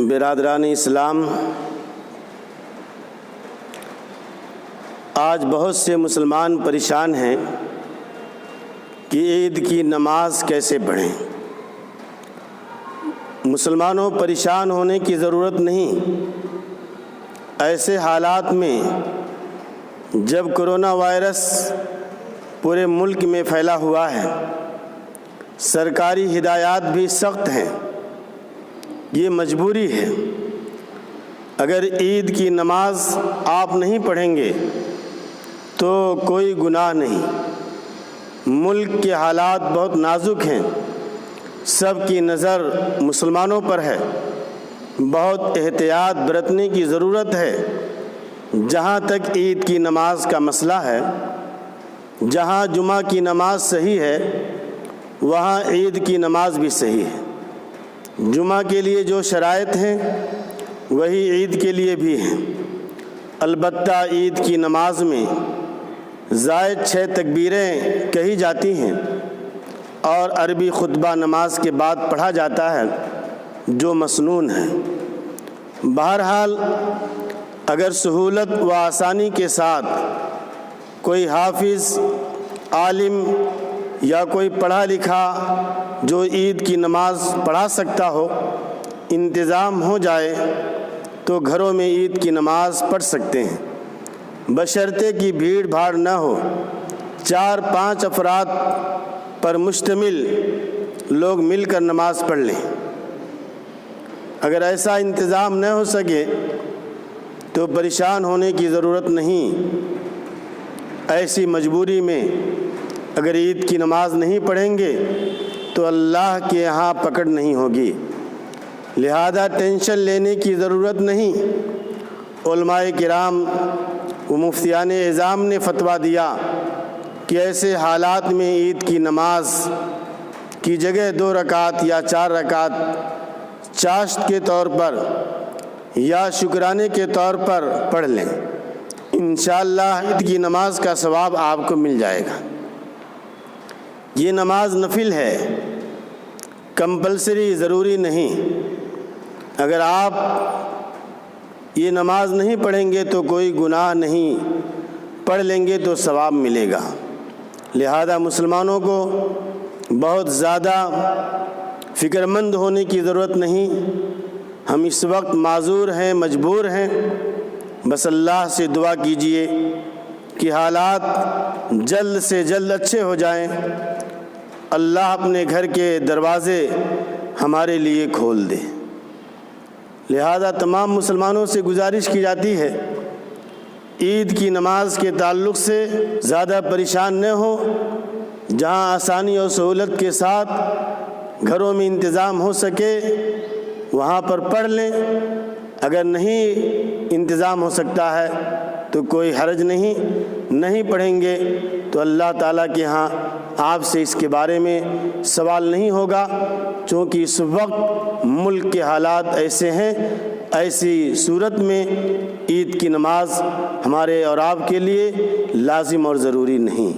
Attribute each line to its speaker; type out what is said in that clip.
Speaker 1: برادران اسلام، آج بہت سے مسلمان پریشان ہیں کہ عید کی نماز کیسے پڑھیں۔ مسلمانوں، پریشان ہونے کی ضرورت نہیں۔ ایسے حالات میں جب کرونا وائرس پورے ملک میں پھیلا ہوا ہے، سرکاری ہدایات بھی سخت ہیں، یہ مجبوری ہے۔ اگر عید کی نماز آپ نہیں پڑھیں گے تو کوئی گناہ نہیں۔ ملک کے حالات بہت نازک ہیں، سب کی نظر مسلمانوں پر ہے، بہت احتیاط برتنے کی ضرورت ہے۔ جہاں تک عید کی نماز کا مسئلہ ہے، جہاں جمعہ کی نماز صحیح ہے وہاں عید کی نماز بھی صحیح ہے۔ جمعہ کے لیے جو شرائط ہیں وہی عید کے لیے بھی ہیں۔ البتہ عید کی نماز میں زائد 6 تکبیریں کہی جاتی ہیں اور عربی خطبہ نماز کے بعد پڑھا جاتا ہے جو مسنون ہے۔ بہرحال اگر سہولت و آسانی کے ساتھ کوئی حافظ، عالم یا کوئی پڑھا لکھا جو عید کی نماز پڑھا سکتا ہو انتظام ہو جائے تو گھروں میں عید کی نماز پڑھ سکتے ہیں، بشرطے کہ بھیڑ بھاڑ نہ ہو۔ 4-5 افراد پر مشتمل لوگ مل کر نماز پڑھ لیں۔ اگر ایسا انتظام نہ ہو سکے تو پریشان ہونے کی ضرورت نہیں۔ ایسی مجبوری میں اگر عید کی نماز نہیں پڑھیں گے تو اللہ کے یہاں پکڑ نہیں ہوگی، لہذا ٹینشن لینے کی ضرورت نہیں۔ علماء کرام و مفتیان اعظام نے فتویٰ دیا کہ ایسے حالات میں عید کی نماز کی جگہ 2 رکعت یا 4 رکعت چاشت کے طور پر یا شکرانے کے طور پر پڑھ لیں، انشاءاللہ عید کی نماز کا ثواب آپ کو مل جائے گا۔ یہ نماز نفل ہے، کمپلسری، ضروری نہیں۔ اگر آپ یہ نماز نہیں پڑھیں گے تو کوئی گناہ نہیں، پڑھ لیں گے تو ثواب ملے گا۔ لہذا مسلمانوں کو بہت زیادہ فکر مند ہونے کی ضرورت نہیں۔ ہم اس وقت معذور ہیں، مجبور ہیں، بس اللہ سے دعا کیجئے کہ حالات جلد سے جلد اچھے ہو جائیں، اللہ اپنے گھر کے دروازے ہمارے لیے کھول دے۔ لہذا تمام مسلمانوں سے گزارش کی جاتی ہے عید کی نماز کے تعلق سے زیادہ پریشان نہ ہو، جہاں آسانی اور سہولت کے ساتھ گھروں میں انتظام ہو سکے وہاں پر پڑھ لیں۔ اگر نہیں انتظام ہو سکتا ہے تو کوئی حرج نہیں پڑھیں گے تو اللہ تعالیٰ کے ہاں آپ سے اس کے بارے میں سوال نہیں ہوگا، چونکہ اس وقت ملک کے حالات ایسے ہیں۔ ایسی صورت میں عید کی نماز ہمارے اور آپ کے لیے لازم اور ضروری نہیں۔